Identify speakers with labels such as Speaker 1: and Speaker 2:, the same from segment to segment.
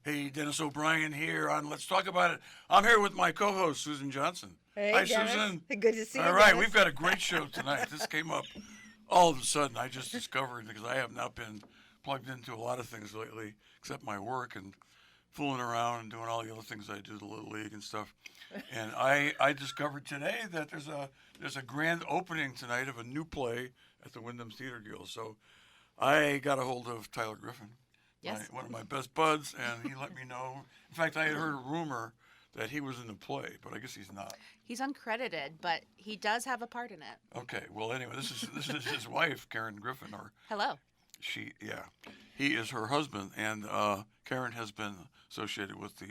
Speaker 1: Hey, Dennis O'Brien here on Let's Talk About It. I'm here with my co-host, Susan Johnson.
Speaker 2: Hey,
Speaker 1: Hi,
Speaker 2: Dennis.
Speaker 1: Susan.
Speaker 2: Good to see you.
Speaker 1: All right,
Speaker 2: Dennis.
Speaker 1: we've got a great show tonight. This came up all of a sudden. I just discovered because I have not been plugged into a lot of things lately, except my work and fooling around and doing all the other things I do, the Little League and stuff. And I discovered today that there's a grand opening tonight of a new play at the Wyndham Theater Guild. So I got a hold of Tyler Griffin,
Speaker 3: Yes.
Speaker 1: one of my best buds, and he let me know. In fact, I had heard a rumor that he was in the play, but I guess he's not.
Speaker 3: He's uncredited, but he does have a part in it.
Speaker 1: Okay, well, anyway, this is his wife, Karen Griffin, or
Speaker 3: Hello.
Speaker 1: he is her husband, and Karen has been associated with the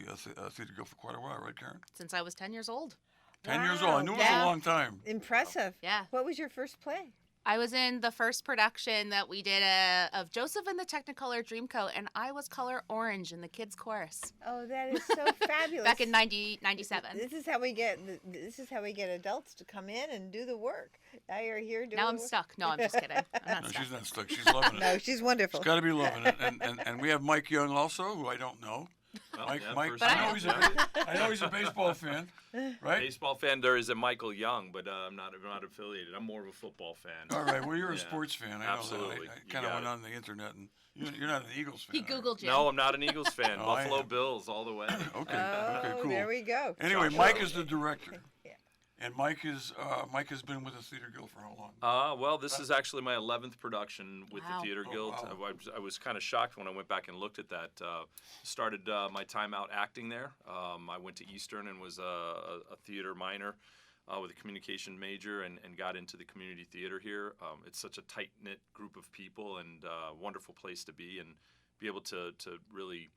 Speaker 1: Theater Guild for quite a while, right, Karen?
Speaker 3: Since I was 10 years old.
Speaker 1: 10 years old. I knew it was
Speaker 3: Yeah.
Speaker 1: a long time.
Speaker 2: Impressive.
Speaker 3: Yeah.
Speaker 2: What was your first play?
Speaker 3: I was in the first production that we did of Joseph and the Technicolor Dreamcoat, and I was color orange in the kids' chorus
Speaker 2: Oh, that is so fabulous.
Speaker 3: back in 97.
Speaker 2: This is how we get. This is how we get adults to come in and do the work. Now you're here doing.
Speaker 3: Now I'm
Speaker 2: the work.
Speaker 3: stuck. No, I'm just kidding. I'm not
Speaker 1: No,
Speaker 3: stuck.
Speaker 1: she's not stuck. She's loving it.
Speaker 2: No, she's wonderful.
Speaker 1: She's got to be loving it. And we have Mike Young also, who I don't know.
Speaker 4: Well,
Speaker 1: Mike,
Speaker 4: yeah,
Speaker 1: Mike,
Speaker 4: first
Speaker 3: But
Speaker 1: I
Speaker 4: time.
Speaker 1: know he's a baseball fan, right?
Speaker 4: Baseball fan. There is a Michael Young, but I'm not affiliated. I'm more of a football fan.
Speaker 1: All right. Well, you're a
Speaker 4: Yeah.
Speaker 1: sports fan. I know
Speaker 4: Absolutely.
Speaker 1: that. I
Speaker 4: You
Speaker 1: kind of
Speaker 4: got
Speaker 1: went
Speaker 4: it.
Speaker 1: on the internet, and you're not an Eagles fan.
Speaker 3: He
Speaker 1: are you?
Speaker 3: Googled you.
Speaker 4: No, I'm not an Eagles fan.
Speaker 1: Oh, I
Speaker 4: Buffalo
Speaker 1: am.
Speaker 4: Bills all the way.
Speaker 1: Okay.
Speaker 2: Oh,
Speaker 1: Okay. Cool.
Speaker 2: there we go.
Speaker 1: Anyway,
Speaker 4: Josh
Speaker 1: Mike
Speaker 4: Allen.
Speaker 1: is the director.
Speaker 2: Yeah.
Speaker 1: And Mike has been with the Theater Guild for how long?
Speaker 4: Well, this is actually my 11th production with
Speaker 3: Wow.
Speaker 4: the Theater
Speaker 1: Oh,
Speaker 4: Guild.
Speaker 1: wow.
Speaker 4: I was kind of shocked when I went back and looked at that. Started my time out acting there. I went to Eastern and was a theater minor with a communication major and got into the community theater here. It's such a tight-knit group of people and wonderful place to be and be able to really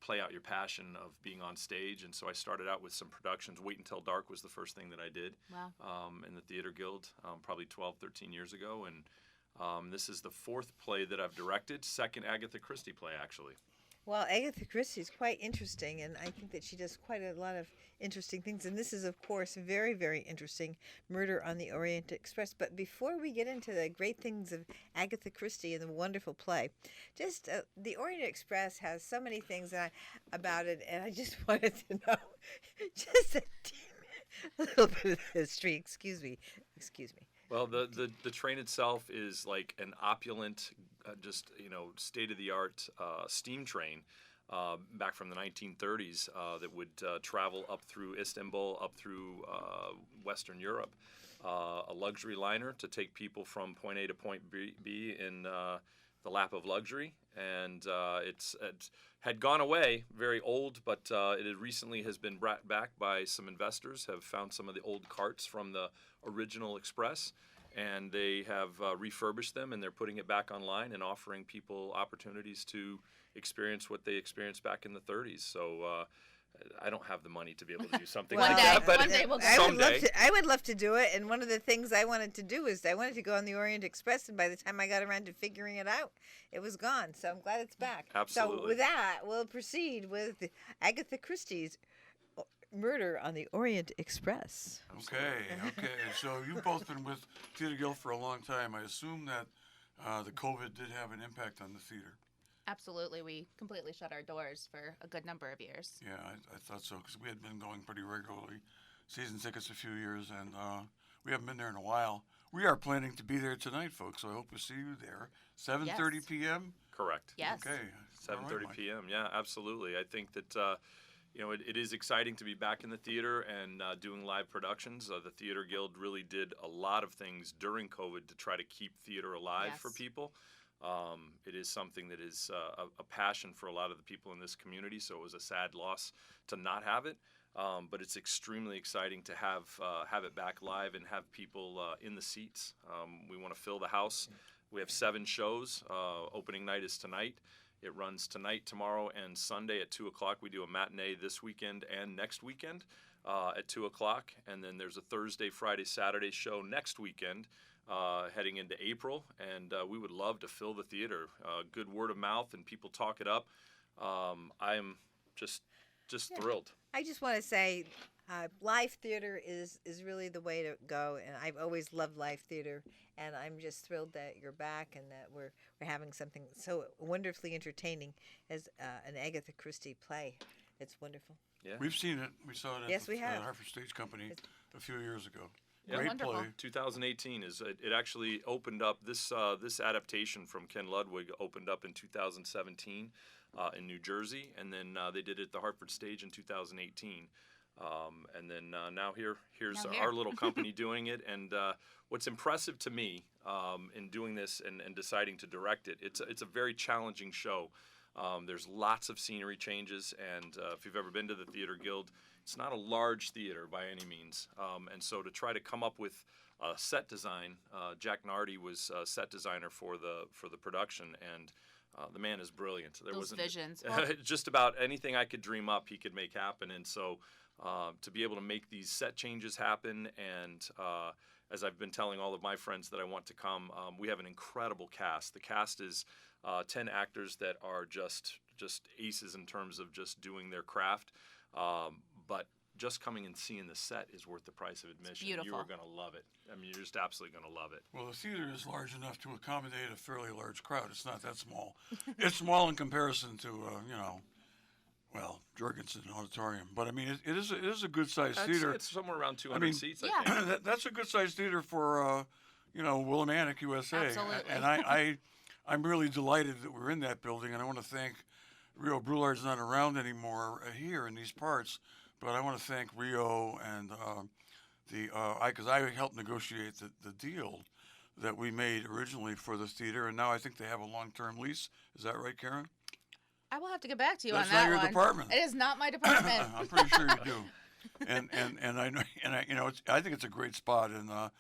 Speaker 4: play out your passion of being on stage. And so I started out with some productions. Wait Until Dark was the first thing that I did
Speaker 3: Wow.
Speaker 4: in the Theater Guild probably 12, 13 years ago. And this is the fourth play that I've directed, second Agatha Christie play, actually.
Speaker 2: Well, Agatha Christie is quite interesting, and I think that she does quite a lot of interesting things. And this is, of course, very, very interesting, Murder on the Orient Express. But before we get into the great things of Agatha Christie and the wonderful play, just the Orient Express has so many things about it, and I just wanted to know just a little bit of history. Excuse me.
Speaker 4: Well, the train itself is like an opulent, state-of-the-art steam train back from the 1930s that would travel up through Istanbul, up through Western Europe. A luxury liner to take people from point A to point B in the lap of luxury. And it had gone away, very old, but it recently has been brought back by some investors, have found some of the old carts from the original Express, and they have refurbished them, and they're putting it back online and offering people opportunities to experience what they experienced back in the 30s. So I don't have the money to be able to do something
Speaker 2: One
Speaker 4: like
Speaker 2: day-
Speaker 4: that, but
Speaker 3: one day we'll go.
Speaker 4: someday.
Speaker 2: I would love to do it. And one of the things I wanted to do is I wanted to go on the Orient Express, and by the time I got around to figuring it out, it was gone. So I'm glad it's back. So
Speaker 4: Absolutely.
Speaker 2: with that, we'll proceed with Agatha Christie's Murder on the Orient Express.
Speaker 1: Okay. So you've both been with Theater Guild for a long time. I assume that the COVID did have an impact on the theater.
Speaker 3: Absolutely. We completely shut our doors for a good number of years.
Speaker 1: Yeah, I thought so because we had been going pretty regularly, season tickets a few years, and we haven't been there in a while. We are planning to be there tonight, folks. So I hope to see you there. 7:30
Speaker 3: Yes.
Speaker 1: p.m.
Speaker 4: Correct.
Speaker 3: Yes.
Speaker 1: Okay. All right,
Speaker 4: 7:30
Speaker 1: Mike.
Speaker 4: p.m. Yeah, absolutely. I think that it is exciting to be back in the theater and doing live productions. The Theater Guild really did a lot of things during COVID to try to keep theater alive for
Speaker 3: Yes.
Speaker 4: people. It is something that is a passion for a lot of the people in this community. So it was a sad loss to not have it. But it's extremely exciting to have it back live and have people in the seats. We want to fill the house. We have 7 shows. Opening night is tonight. It runs tonight, tomorrow, and Sunday at 2 o'clock. We do a matinee this weekend and next weekend at 2 o'clock. And then there's a Thursday, Friday, Saturday show next weekend heading into April. And we would love to fill the theater. Good word of mouth and people talk it up. I am just thrilled.
Speaker 2: I just want to say Live theater is really the way to go, and I've always loved live theater, and I'm just thrilled that you're back and that we're having something so wonderfully entertaining as an Agatha Christie play. It's wonderful.
Speaker 4: Yeah.
Speaker 1: We've seen it. We saw it at
Speaker 2: Yes,
Speaker 1: the
Speaker 2: we have.
Speaker 1: Hartford Stage Company a few years ago.
Speaker 4: Yeah.
Speaker 1: Great
Speaker 3: Wonderful.
Speaker 1: play.
Speaker 4: 2018 is it actually opened up this this adaptation from Ken Ludwig opened up in 2017 in New Jersey, and then they did it at the Hartford Stage in 2018. And then now here's
Speaker 3: Now here.
Speaker 4: our little company doing it. And what's impressive to me in doing this and deciding to direct it, it's a very challenging show. There's lots of scenery changes, and if you've ever been to the Theater Guild, it's not a large theater by any means. And so to try to come up with set design, Jack Nardi was set designer for the production, and the man is brilliant. There
Speaker 3: Those
Speaker 4: wasn't
Speaker 3: visions. Well,
Speaker 4: just about anything I could dream up, he could make happen. And so to be able to make these set changes happen, and as I've been telling all of my friends that I want to come, we have an incredible cast. The cast is 10 actors that are just aces in terms of just doing their craft. But just coming and seeing the set is worth the price of admission. You
Speaker 3: beautiful.
Speaker 4: are going to love it. I mean, you're just absolutely going to love it.
Speaker 1: Well, the theater is large enough to accommodate a fairly large crowd. It's not that small. It's small in comparison to, Jorgensen Auditorium. But I mean, it is a good-sized theater.
Speaker 4: It's somewhere around 200
Speaker 1: mean,
Speaker 4: seats,
Speaker 3: yeah.
Speaker 4: I think.
Speaker 1: That's a good-sized theater for, Willimantic, USA.
Speaker 3: Absolutely.
Speaker 1: And I'm really delighted that we're in that building, and I want to thank Rio Brouillard's not around anymore here in these parts, but I want to thank Rio and because I helped negotiate the deal that we made originally for the theater, and now I think they have a long-term lease. Is that right, Karen?
Speaker 3: I will have to get back to you
Speaker 1: That's
Speaker 3: on
Speaker 1: not
Speaker 3: that
Speaker 1: your
Speaker 3: one.
Speaker 1: department.
Speaker 3: It is not my department.
Speaker 1: I'm pretty sure you do. And I know, I think it's a great spot, and I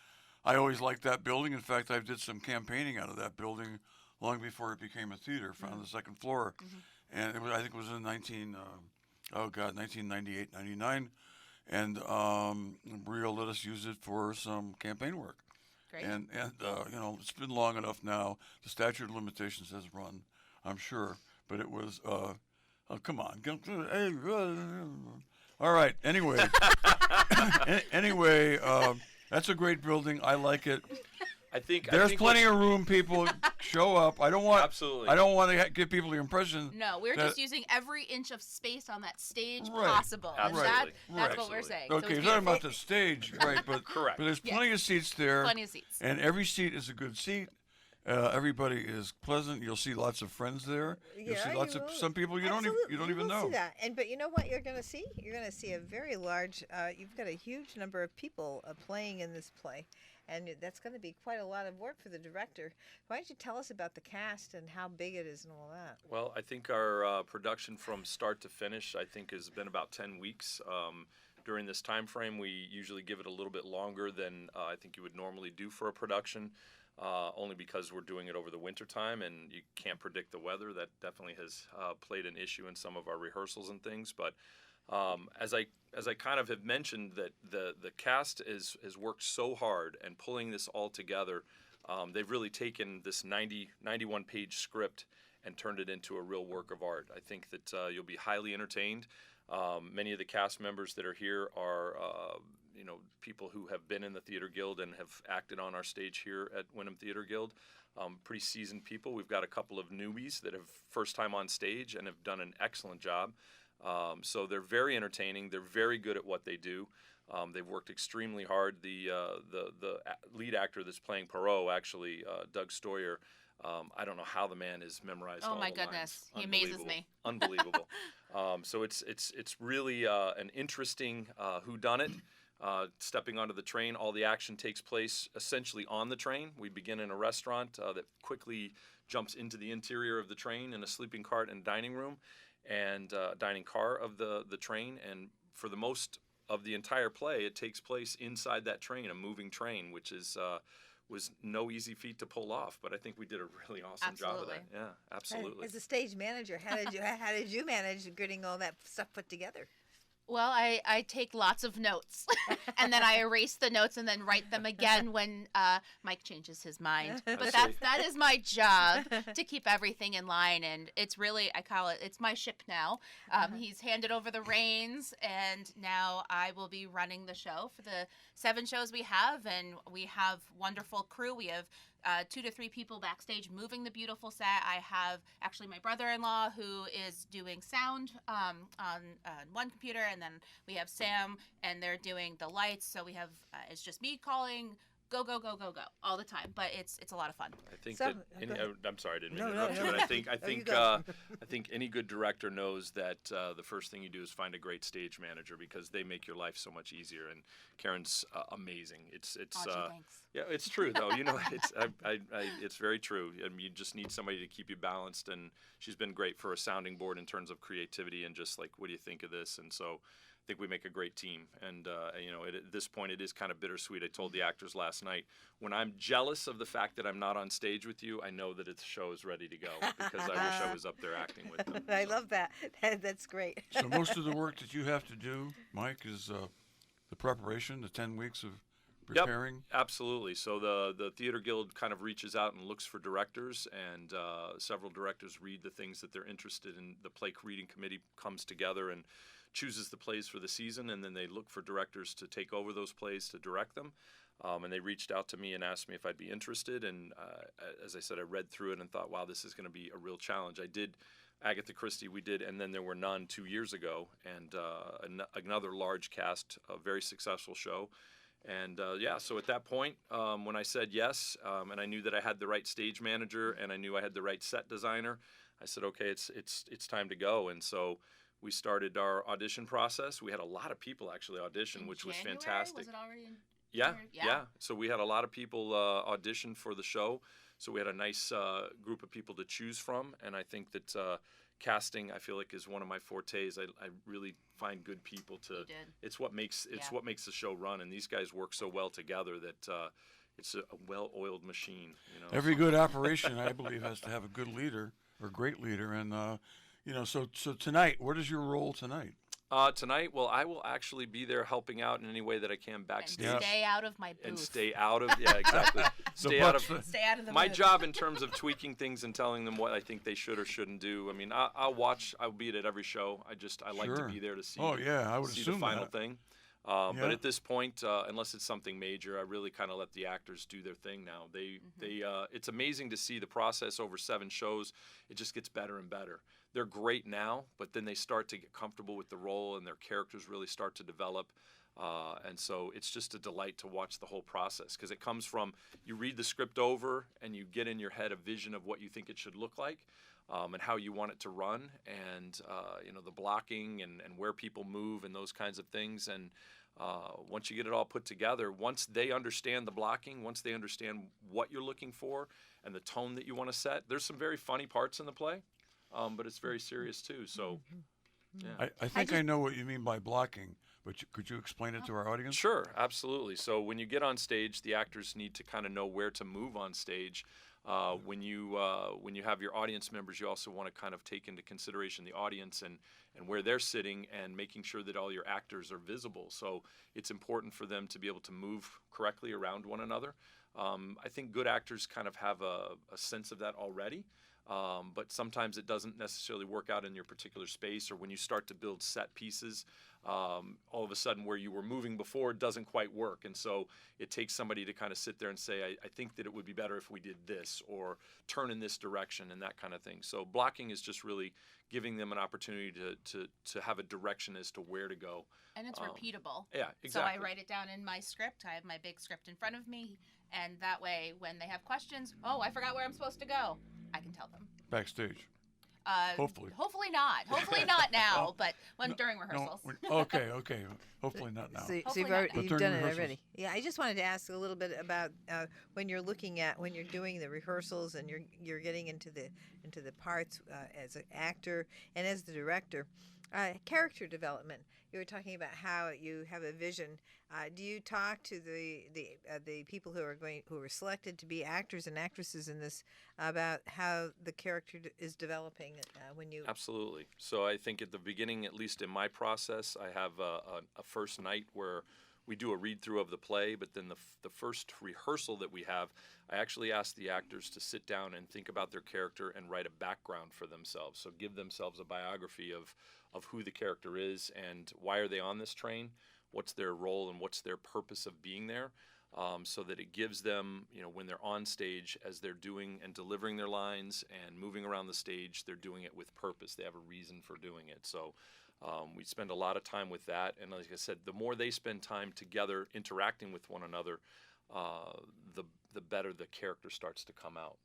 Speaker 1: always liked that building. In fact, I did some campaigning out of that building long before it became a theater, on the second floor, and I think it was in 1998, 99, and Rio let us use it for some campaign work.
Speaker 3: Great.
Speaker 1: And it's been long enough now. The statute of limitations has run, I'm sure. But it was, come on. All right. Anyway, that's a great building. I like it. There's plenty of room. People show up. I don't want to give people the impression.
Speaker 3: No, we're
Speaker 1: that-
Speaker 3: just using every inch of space on that stage
Speaker 1: Right.
Speaker 3: possible. And
Speaker 4: Absolutely.
Speaker 3: that's what we're
Speaker 4: Absolutely.
Speaker 3: saying. So
Speaker 1: Okay,
Speaker 3: it's
Speaker 1: you're talking about
Speaker 3: beautiful.
Speaker 1: the stage, right? But
Speaker 4: Correct.
Speaker 1: But there's
Speaker 3: Yeah.
Speaker 1: plenty of seats there.
Speaker 3: Plenty of seats.
Speaker 1: And every seat is a good seat. Everybody is pleasant. You'll see lots of friends there. You'll see lots of some people you don't even
Speaker 2: will
Speaker 1: know.
Speaker 2: See that. But you know what you're going to see? You're going to see a very large. You've got a huge number of people playing in this play, and that's going to be quite a lot of work for the director. Why don't you tell us about the cast and how big it is and all that?
Speaker 4: Well, I think our production from start to finish, I think, has been about 10 weeks. During this time frame, we usually give it a little bit longer than I think you would normally do for a production, only because we're doing it over the winter time and you can't predict the weather. That definitely has played an issue in some of our rehearsals and things. But as I kind of have mentioned, that the cast has worked so hard and pulling this all together. They've really taken this 91 page script and turned it into a real work of art. I think that you'll be highly entertained. Many of the cast members that are here are people who have been in the Theater Guild and have acted on our stage here at Wyndham Theater Guild. Pretty seasoned people. We've got a couple of newbies that have first time on stage and have done an excellent job. So they're very entertaining. They're very good at what they do. They've worked extremely hard. The lead actor that's playing Perot, actually, Doug Stoyer, I don't know how the man has memorized all
Speaker 3: Oh my
Speaker 4: the lines.
Speaker 3: goodness, he amazes me.
Speaker 4: Unbelievable. So it's really an interesting whodunit. Stepping onto the train, all the action takes place essentially on the train. We begin in a restaurant that quickly jumps into the interior of the train in a sleeping cart and dining room and dining car of the train. And for the most of the entire play, it takes place inside that train, a moving train, which was no easy feat to pull off. But I think we did a really awesome job of that.
Speaker 3: Absolutely.
Speaker 4: Yeah, absolutely.
Speaker 2: As a stage manager, how did you manage getting all that stuff put together?
Speaker 3: Well, I take lots of notes, and then I erase the notes and then write them again when Mike changes his mind. But
Speaker 4: see.
Speaker 3: that is my job, to keep everything in line, and it's really, I call it's my ship now. He's handed over the reins, and now I will be running the show for the 7 shows we have, and we have wonderful crew. We have 2 to 3 people backstage moving the beautiful set. I have actually my brother-in-law who is doing sound on one computer, and then we have Sam, and they're doing the lights. So we have it's just me calling go go go go go all the time, but it's a lot of fun.
Speaker 4: I think
Speaker 2: So-
Speaker 4: that
Speaker 2: go ahead.
Speaker 4: I'm sorry, I didn't mean
Speaker 2: No,
Speaker 4: to
Speaker 2: no,
Speaker 4: interrupt
Speaker 2: no.
Speaker 4: you, but I
Speaker 2: you
Speaker 4: think
Speaker 2: go.
Speaker 4: I think any good director knows that the first thing you do is find a great stage manager, because they make your life so much easier. And Karen's amazing. It's
Speaker 3: Aw, gee, thanks.
Speaker 4: yeah, it's true though. You know, it's very true. You just need somebody to keep you balanced, and she's been great for a sounding board in terms of creativity and just like, what do you think of this? And so I think we make a great team. And you know, at this point, it is kind of bittersweet. I told the actors last night, when I'm jealous of the fact that I'm not on stage with you, I know that the show is ready to go, because I wish I was up there acting with them.
Speaker 2: I love that. That's great.
Speaker 1: So most of the work that you have to do, Mike, is the preparation, the 10 weeks of preparing.
Speaker 4: Absolutely. So the Theater Guild kind of reaches out and looks for directors, and several directors read the things that they're interested in. The play reading committee comes together and chooses the plays for the season, and then they look for directors to take over those plays to direct them. And they reached out to me and asked me if I'd be interested. And as I said, I read through it and thought, wow, this is going to be a real challenge. I did Agatha Christie, we did, and then there were none 2 years ago, and another large cast, a very successful show. And yeah, so at that point, when I said yes, and I knew that I had the right stage manager, and I knew I had the right set designer, I said, okay, it's time to go. And so we started our audition process. We had a lot of people actually audition,
Speaker 3: In
Speaker 4: which was
Speaker 3: January?
Speaker 4: fantastic.
Speaker 3: Was it already in
Speaker 4: Yeah,
Speaker 3: January?
Speaker 4: yeah. So we had a lot of people audition for the show. So we had a nice group of people to choose from, and I think that casting, I feel like, is one of my fortes. I really find good people to.
Speaker 3: You did.
Speaker 4: It's what makes
Speaker 3: Yeah.
Speaker 4: what makes the show run, and these guys work so well together that it's a well-oiled machine. You know.
Speaker 1: Every good operation, I believe, has to have a good leader or a great leader. And you know, so tonight, what is your role tonight?
Speaker 4: Tonight, well, I will actually be there helping out in any way that I can backstage.
Speaker 3: And stay out of my booth.
Speaker 4: And stay out of exactly stay out of
Speaker 3: Stay out of the
Speaker 4: my
Speaker 3: booth.
Speaker 4: job in terms of tweaking things and telling them what I think they should or shouldn't do. I mean, I'll be at every show. I like to
Speaker 1: Sure.
Speaker 4: be there to see.
Speaker 1: Oh, yeah, I would
Speaker 4: see
Speaker 1: assume
Speaker 4: the final
Speaker 1: that.
Speaker 4: thing.
Speaker 1: Yeah.
Speaker 4: But at this point, unless it's something major, I really kind of let the actors do their thing now. It's amazing to see the process over 7 shows. It just gets better and better. They're great now, but then they start to get comfortable with the role, and their characters really start to develop. And so it's just a delight to watch the whole process, because it comes from you read the script over and you get in your head a vision of what you think it should look like. And how you want it to run, and you know, the blocking and where people move and those kinds of things. And once you get it all put together, once they understand the blocking, once they understand what you're looking for and the tone that you want to set, there's some very funny parts in the play, but it's very serious too. So, yeah.
Speaker 1: I think I know what you mean by blocking, but could you explain it to our audience?
Speaker 4: Sure, absolutely. So when you get on stage, the actors need to kind of know where to move on stage. When you have your audience members, you also want to kind of take into consideration the audience and where they're sitting, and making sure that all your actors are visible. So it's important for them to be able to move correctly around one another. I think good actors kind of have a sense of that already. But sometimes it doesn't necessarily work out in your particular space, or when you start to build set pieces, all of a sudden where you were moving before doesn't quite work. And so it takes somebody to kind of sit there and say, I think that it would be better if we did this, or turn in this direction, and that kind of thing. So blocking is just really giving them an opportunity to have a direction as to where to go.
Speaker 3: And it's repeatable.
Speaker 4: Yeah,
Speaker 3: So
Speaker 4: exactly.
Speaker 3: I write it down in my script. I have my big script in front of me, and that way, when they have questions, oh, I forgot where I'm supposed to go, I can tell them.
Speaker 1: Backstage. Hopefully.
Speaker 3: Hopefully not. Hopefully not now, but during rehearsals.
Speaker 1: Okay. Hopefully not now.
Speaker 2: So
Speaker 3: Hopefully
Speaker 2: you've,
Speaker 3: not
Speaker 2: already,
Speaker 3: now.
Speaker 2: you've
Speaker 1: But
Speaker 2: done
Speaker 1: during
Speaker 2: it
Speaker 1: rehearsals.
Speaker 2: already. Yeah, I just wanted to ask a little bit about when you're doing the rehearsals, and you're getting into the parts as an actor and as the director. Character development. You were talking about how you have a vision. Do you talk to the people who were selected to be actors and actresses in this about how the character is developing when you?
Speaker 4: Absolutely. So I think at the beginning, at least in my process, I have a first night where we do a read through of the play, but then the first rehearsal that we have, I actually ask the actors to sit down and think about their character and write a background for themselves. So give themselves a biography of who the character is and why are they on this train, what's their role and what's their purpose of being there. So that it gives them, when they're on stage, as they're doing and delivering their lines and moving around the stage, they're doing it with purpose. They have a reason for doing it. So we spend a lot of time with that. And like I said, the more they spend time together interacting with one another, the better the character starts to come out.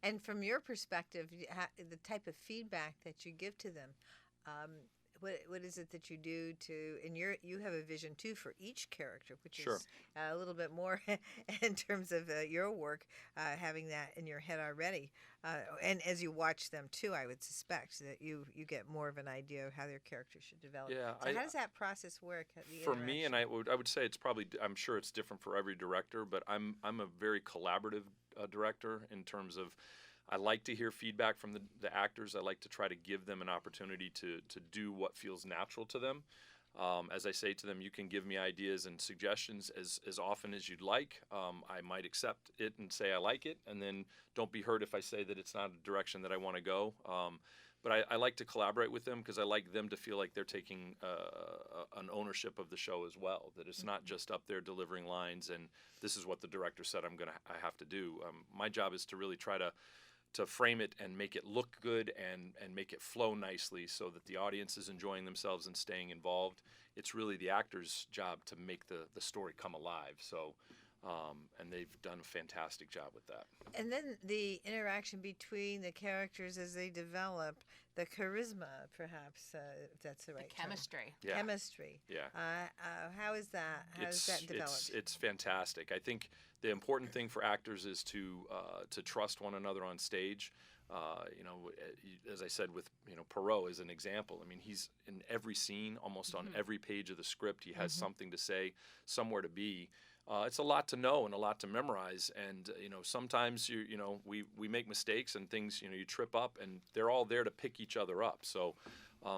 Speaker 2: And from your perspective, the type of feedback that you give to them, what is it that you do to? And you have a vision too for each character, which
Speaker 4: Sure.
Speaker 2: is a little bit more in terms of your work, having that in your head already. And as you watch them too, I would suspect that you get more of an idea of how their character should develop.
Speaker 4: Yeah,
Speaker 2: So how does that process work? The
Speaker 4: For me, and
Speaker 2: interaction?
Speaker 4: I would say it's probably, I'm sure it's different for every director, but I'm a very collaborative director in terms of I like to hear feedback from the actors. I like to try to give them an opportunity to do what feels natural to them. As I say to them, you can give me ideas and suggestions as often as you'd like. I might accept it and say I like it, and then don't be hurt if I say that it's not a direction that I want to go. But I like to collaborate with them because I like them to feel like they're taking an ownership of the show as well. That it's not just up there delivering lines and this is what the director said I have to do. My job is to really try to frame it and make it look good and make it flow nicely so that the audience is enjoying themselves and staying involved. It's really the actor's job to make the story come alive. So, and they've done a fantastic job with that.
Speaker 2: And then the interaction between the characters as they develop, the charisma, perhaps, if that's the right term.
Speaker 3: Chemistry.
Speaker 4: Yeah.
Speaker 2: Chemistry.
Speaker 4: Yeah.
Speaker 2: How is that? How does that develop?
Speaker 4: It's fantastic. I think the important thing for actors is to trust one another on stage. As I said with Perot as an example. I mean, he's in every scene, almost on every page of the script. He has something to say, somewhere to be. It's a lot to know and a lot to memorize, and sometimes we make mistakes and things you trip up, and they're all there to pick each other up. So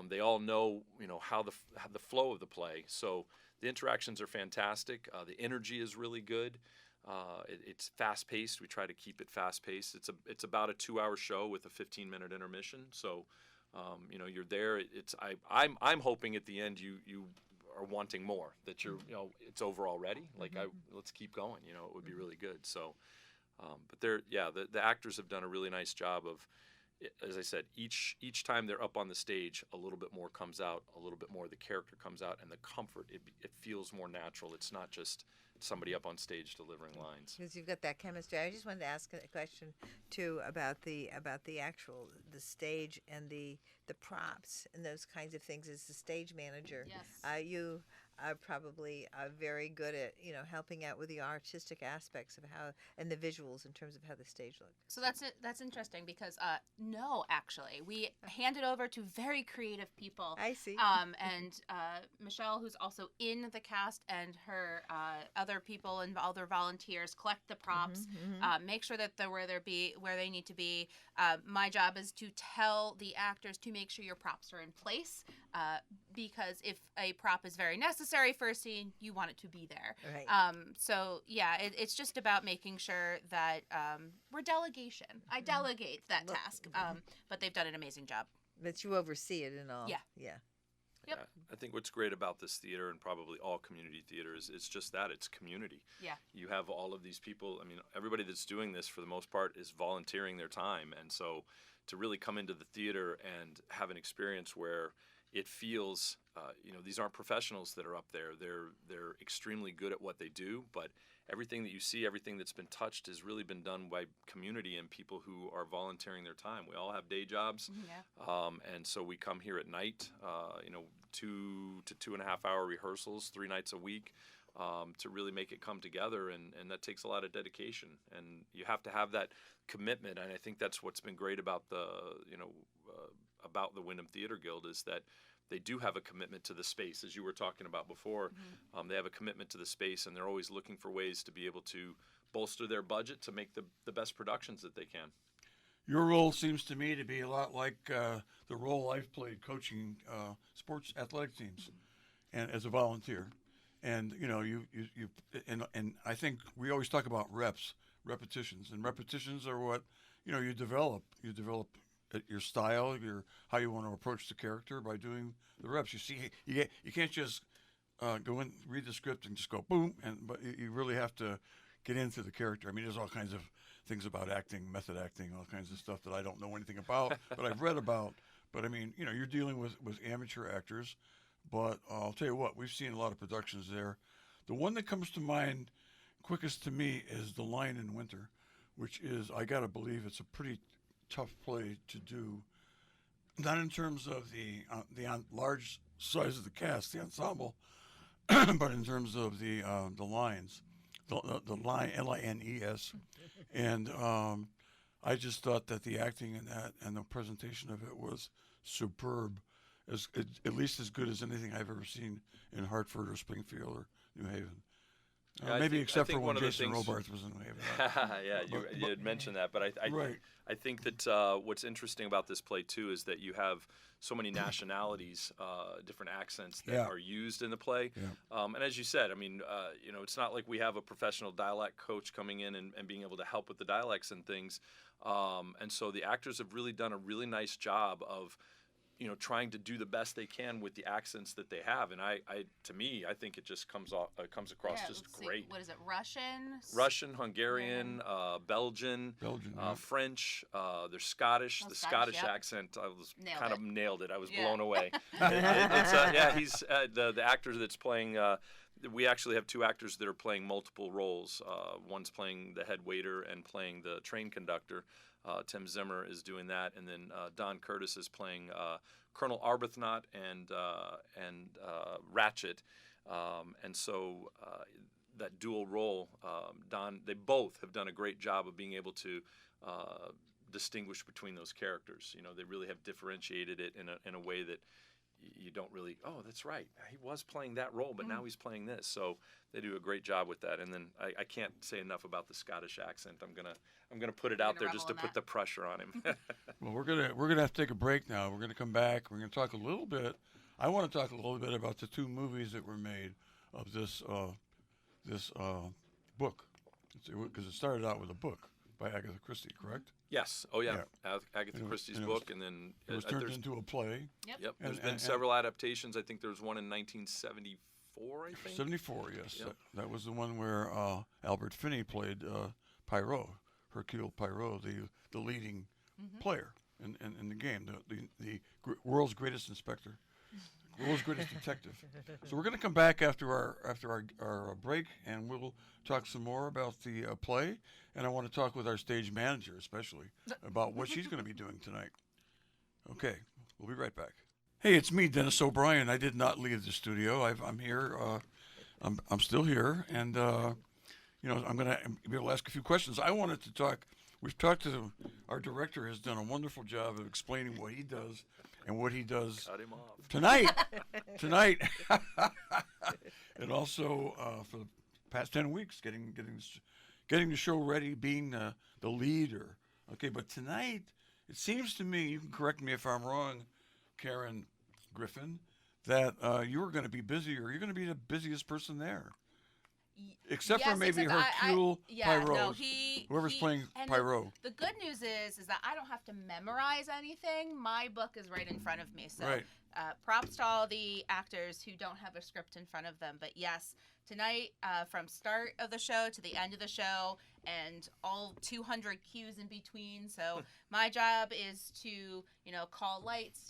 Speaker 4: they all know how the flow of the play. So the interactions are fantastic. The energy is really good. It's fast paced. We try to keep it fast paced. It's about a 2-hour show with a 15-minute intermission. So you're there. I'm hoping at the end you are wanting more, that you're it's over already, like let's keep going, it would be really good. So but the actors have done a really nice job of, as I said, each time they're up on the stage, a little bit more comes out, a little bit more of the character comes out, and the comfort, it feels more natural. It's not just somebody up on stage delivering lines.
Speaker 2: Because you've got that chemistry. I just wanted to ask a question too about the actual the stage and the props and those kinds of things. As the stage manager,
Speaker 3: Yes.
Speaker 2: You are probably very good at helping out with the artistic aspects of how and the visuals in terms of how the stage looks.
Speaker 3: So that's interesting because no, actually, we hand it over to very creative people.
Speaker 2: I see.
Speaker 3: And Michelle, who's also in the cast, and her other people and other volunteers collect the props, make sure that they're where they need to be. My job is to tell the actors to make sure your props are in place, because if a prop is very necessary for a scene, you want it to be there.
Speaker 2: Right.
Speaker 3: So yeah, it's just about making sure that we're delegation. I delegate that task, but they've done an amazing job.
Speaker 2: But you oversee it and all.
Speaker 3: Yeah.
Speaker 2: Yeah.
Speaker 3: Yep.
Speaker 4: Yeah, I think what's great about this theater and probably all community theater is it's just that, it's community.
Speaker 3: Yeah.
Speaker 4: You have all of these people. I mean, everybody that's doing this for the most part is volunteering their time, and so to really come into the theater and have an experience where it feels, these aren't professionals that are up there. They're extremely good at what they do, but everything that you see, everything that's been touched has really been done by community and people who are volunteering their time. We all have day jobs, and so we come here at night, 2 to 2.5 hour rehearsals, 3 nights a week, to really make it come together, and that takes a lot of dedication, and you have to have that commitment. And I think that's what's been great about about the Wyndham Theater Guild, is that they do have a commitment to the space, as you were talking about before. They have a commitment to the space, and they're always looking for ways to be able to bolster their budget to make the best productions that they can.
Speaker 1: Your role seems to me to be a lot like the role I've played coaching sports athletic teams, and as a volunteer. And you and I think we always talk about repetitions, and repetitions are what you develop. You develop your style, how you want to approach the character by doing the reps. You see, you can't just go in, read the script, and just go boom. But you really have to get into the character. I mean, there's all kinds of things about acting, method acting, all kinds of stuff that I don't know anything about, but I've read about. But I mean, you're dealing with amateur actors. But I'll tell you what, we've seen a lot of productions there. The one that comes to mind quickest to me is The Lion in Winter, which is, I got to believe, it's a pretty tough play to do. Not in terms of the large size of the cast, the ensemble, but in terms of the lines, the line, Lines. And I just thought that the acting in that and the presentation of it was superb. At least as good as anything I've ever seen in Hartford or Springfield or New Haven.
Speaker 4: Yeah,
Speaker 1: Maybe
Speaker 4: I
Speaker 1: except
Speaker 4: think
Speaker 1: for
Speaker 4: one
Speaker 1: when
Speaker 4: of the
Speaker 1: Jason
Speaker 4: things-
Speaker 1: Robards was in New Haven.
Speaker 4: Yeah, you had mentioned that, but
Speaker 1: Right.
Speaker 4: I think that what's interesting about this play too is that you have so many nationalities, different accents that
Speaker 1: Yeah.
Speaker 4: are used in the play.
Speaker 1: Yeah.
Speaker 4: And as you said, I mean, it's not like we have a professional dialect coach coming in and being able to help with the dialects and things. And so the actors have really done a really nice job of trying to do the best they can with the accents that they have, and to me, I think it just comes across
Speaker 3: Yeah,
Speaker 4: just
Speaker 3: let's see,
Speaker 4: great.
Speaker 3: what is it? Russian,
Speaker 4: Hungarian, Belgian,
Speaker 1: yeah.
Speaker 4: French. There's Scottish.
Speaker 3: Oh,
Speaker 4: The
Speaker 3: Scottish,
Speaker 4: Scottish
Speaker 3: yep.
Speaker 4: accent, I was
Speaker 3: Nailed
Speaker 4: kind
Speaker 3: it.
Speaker 4: of nailed it. I was
Speaker 3: Yeah.
Speaker 4: blown away. He's the actor that's playing. We actually have two actors that are playing multiple roles. One's playing the head waiter and playing the train conductor. Tim Zimmer is doing that, and then Don Curtis is playing Colonel Arbuthnot and Ratchet, and so that dual role, they both have done a great job of being able to distinguish between those characters. They really have differentiated it in a way that you don't really, oh, that's right, he was playing that role, but now he's playing this. So they do a great job with that. And then I can't say enough about the Scottish accent. I'm gonna put it out there just to
Speaker 3: revel in
Speaker 4: put the pressure on him.
Speaker 1: Well, we're gonna have to take a break now. We're gonna come back. We're gonna talk a little bit. I want to talk a little bit about the two movies that were made of this book, because it started out with a book by Agatha Christie, correct?
Speaker 4: Yes. Oh yeah. Agatha Christie's
Speaker 1: and it was-
Speaker 4: book, and then
Speaker 1: It was turned into a play.
Speaker 4: Yep.
Speaker 1: And-
Speaker 4: There's been
Speaker 1: and-
Speaker 4: several adaptations. I think there was one in 1974. I think.
Speaker 1: 74, yes.
Speaker 4: Yep.
Speaker 1: That was the one where Albert Finney played Poirot, Hercule Poirot, the leading player in the game, the world's greatest inspector, world's greatest detective. So we're going to come back after our break, and we'll talk some more about the play, and I want to talk with our stage manager especially about what she's going to be doing tonight. Okay, we'll be right back. Hey, it's me, Dennis O'Brien. I did not leave the studio. I'm here. I'm still here, and I'm going to be able to ask a few questions. I wanted to talk. We've talked to our director. Has done a wonderful job of explaining what he does and what he does
Speaker 4: Cut him off.
Speaker 1: tonight, and also for the past 10 weeks, getting the show ready, being the leader. Okay, but tonight it seems to me, you can correct me if I'm wrong, Karen Griffin, that you're going to be busy, or you're going to be the busiest person there. Except for maybe Hercule Poirot. Whoever's playing
Speaker 3: and
Speaker 1: Poirot.
Speaker 3: The good news is that I don't have to memorize anything. My book is right in front of me. So
Speaker 1: Right.
Speaker 3: props to all the actors who don't have a script in front of them. But yes, tonight, from start of the show to the end of the show, and all 200 cues in between. So my job is to, call lights,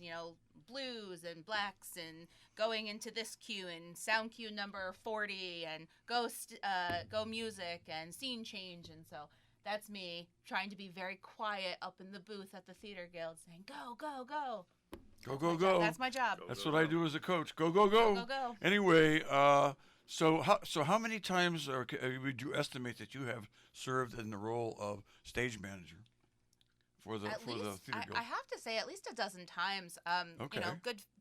Speaker 3: blues and blacks, and going into this cue and sound cue number 40, and go music and scene change. And so that's me trying to be very quiet up in the booth at the Theater Guild, saying go, go, go.
Speaker 1: Go.
Speaker 3: That's my job.
Speaker 1: That's what I do as a coach. Go.
Speaker 3: Go.
Speaker 1: Anyway, so how many times would you estimate that you have served in the role of stage manager for the
Speaker 3: At
Speaker 1: for the
Speaker 3: least,
Speaker 1: theater guild?
Speaker 3: I have to say, at least a dozen times.
Speaker 1: Okay.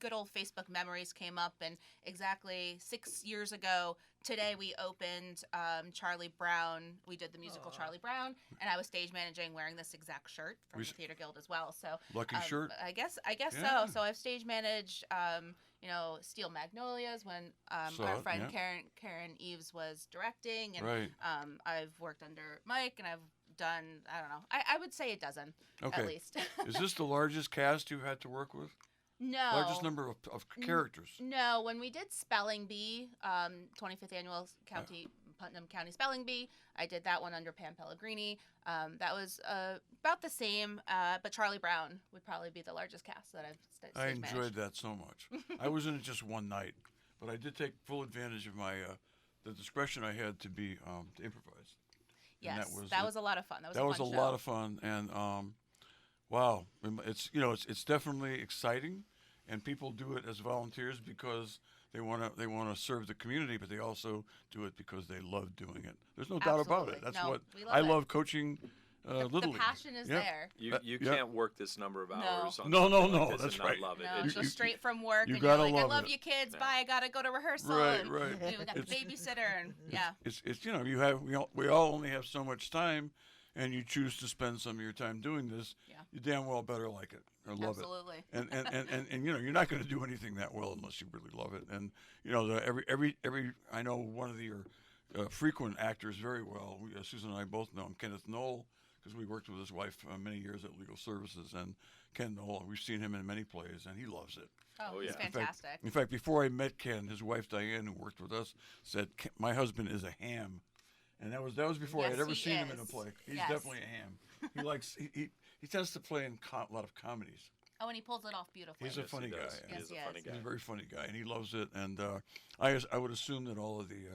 Speaker 3: Good old Facebook memories came up, and exactly 6 years ago today we opened Charlie Brown. We did the musical
Speaker 2: Aw.
Speaker 3: Charlie Brown, and I was stage managing wearing this exact shirt from
Speaker 1: We
Speaker 3: the
Speaker 1: s-
Speaker 3: Theater Guild as well. So
Speaker 1: Lucky shirt.
Speaker 3: I guess
Speaker 1: Yeah.
Speaker 3: so. So I've stage managed. Steel Magnolias when
Speaker 1: Saw
Speaker 3: our
Speaker 1: it,
Speaker 3: friend
Speaker 1: yeah.
Speaker 3: Karen Eves was directing, and
Speaker 1: Right.
Speaker 3: I've worked under Mike, and I've done, I don't know, I would say a dozen
Speaker 1: Okay.
Speaker 3: at least.
Speaker 1: Is this the largest cast you've had to work with?
Speaker 3: No.
Speaker 1: Largest number of characters?
Speaker 3: No, when we did Spelling Bee, 25th annual Putnam County Spelling Bee, I did that one under Pam Pellegrini. That was about the same, but Charlie Brown would probably be the largest cast that I've
Speaker 1: I
Speaker 3: stage
Speaker 1: enjoyed
Speaker 3: managed.
Speaker 1: that so much. I was in it just one night, but I did take full advantage of my the discretion I had to be to improvise. And
Speaker 3: Yes,
Speaker 1: that
Speaker 3: that
Speaker 1: was
Speaker 3: was a lot of fun. That was
Speaker 1: that
Speaker 3: a
Speaker 1: was a
Speaker 3: fun
Speaker 1: lot
Speaker 3: show.
Speaker 1: of fun, and wow, it's definitely exciting, and people do it as volunteers because they want to serve the community, but they also do it because they love doing it. There's no doubt about it.
Speaker 3: Absolutely.
Speaker 1: That's
Speaker 3: No,
Speaker 1: what
Speaker 3: we love
Speaker 1: I
Speaker 3: it.
Speaker 1: love coaching. Little
Speaker 3: The
Speaker 1: League.
Speaker 3: passion is
Speaker 1: Yep.
Speaker 3: there.
Speaker 4: You
Speaker 1: yeah.
Speaker 4: can't work this number of
Speaker 3: No.
Speaker 4: hours. On
Speaker 1: No,
Speaker 4: something
Speaker 1: no,
Speaker 4: like
Speaker 1: no,
Speaker 4: this
Speaker 1: that's
Speaker 4: and not
Speaker 1: right.
Speaker 4: love it.
Speaker 3: No,
Speaker 4: It's-
Speaker 3: so straight from work,
Speaker 1: you
Speaker 3: and you're
Speaker 1: gotta
Speaker 3: like, I
Speaker 1: love
Speaker 3: love
Speaker 1: it.
Speaker 3: you kids.
Speaker 4: Yeah.
Speaker 3: Bye, I gotta go to rehearsal.
Speaker 1: Right,
Speaker 3: and,
Speaker 1: right.
Speaker 3: We got the babysitter, and yeah.
Speaker 1: It's we all only have so much time, and you choose to spend some of your time doing this.
Speaker 3: Yeah.
Speaker 1: You damn well better like it or love
Speaker 3: Absolutely.
Speaker 1: it. And you're not going to do anything that well unless you really love it. And every I know one of your frequent actors very well. Susan and I both know him, Kenneth Knoll, because we worked with his wife many years at Legal Services. And Ken Knoll, we've seen him in many plays, and he loves it.
Speaker 3: Oh,
Speaker 4: Oh,
Speaker 3: he's
Speaker 4: yeah. In fact-
Speaker 3: fantastic.
Speaker 1: In fact, before I met Ken, his wife Diane, who worked with us, said my husband is a ham, and that was before I had
Speaker 3: Yes,
Speaker 1: ever
Speaker 3: he
Speaker 1: seen him in a
Speaker 3: is.
Speaker 1: play. He's
Speaker 3: Yes.
Speaker 1: definitely a ham. He likes he tends to play in a lot of comedies.
Speaker 3: Oh, and he pulls it off beautifully.
Speaker 1: He's a
Speaker 4: Yes,
Speaker 1: funny
Speaker 4: he
Speaker 1: guy.
Speaker 4: does.
Speaker 3: Yes,
Speaker 4: He's a
Speaker 3: he
Speaker 4: funny
Speaker 3: is.
Speaker 4: guy.
Speaker 1: He's a very funny guy, and he loves it. And I would assume that all of the